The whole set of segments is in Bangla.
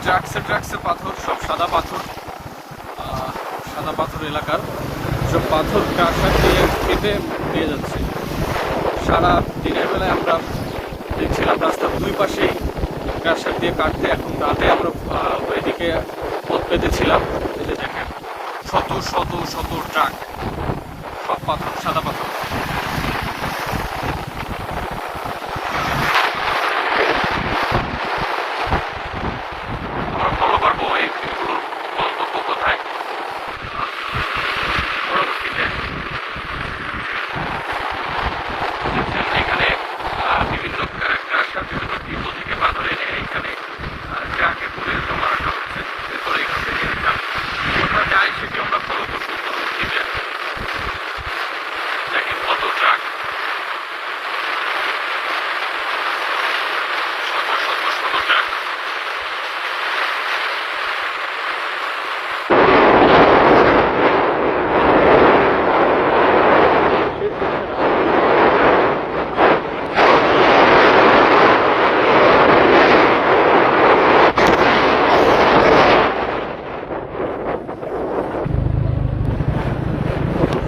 ট্রাক্সে পাথর, সব সাদা পাথর, এলাকার সব পাথর ক্রাশার দিয়ে কেটে নিয়ে যাচ্ছে। সারা দিনের বেলায় আমরা দেখছিলাম রাস্তার দুই পাশেই ক্রাশার দিয়ে কাটতে। এখন রাতে আমরা ওইদিকে পথ পেতেছিলাম। এই যে দেখেন শত শত শত ট্রাক, সব পাথর, সাদা পাথর।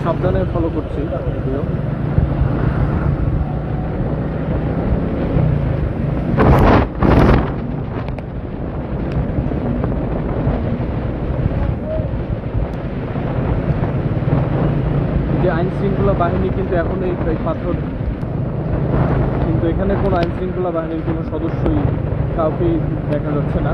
সাবধানে ফলো করছি ভিডিও। যে আইন শৃঙ্খলা বাহিনী কিন্তু এখন এই পাথর, কিন্তু এখানে কোনো আইন শৃঙ্খলা বাহিনীর কোনো সদস্যই কাউকেই দেখা যাচ্ছে না।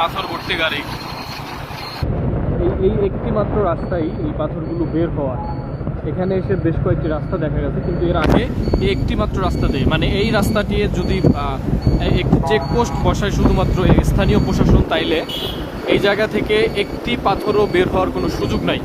পাথর ভর্তি গাড়ি। এই একটি মাত্র রাস্তায় এই পাথরগুলো বের হওয়া। এখানে এসে বেশ কয়েকটি রাস্তা দেখা গেছে, কিন্তু এর আগে এই একটি মাত্র রাস্তা দেয়, মানে এই রাস্তাটি যদি একটি চেকপোস্ট বসায় শুধুমাত্র স্থানীয় প্রশাসন, তাইলে এই জায়গা থেকে একটি পাথরও বের হওয়ার কোনো সুযোগ নাই।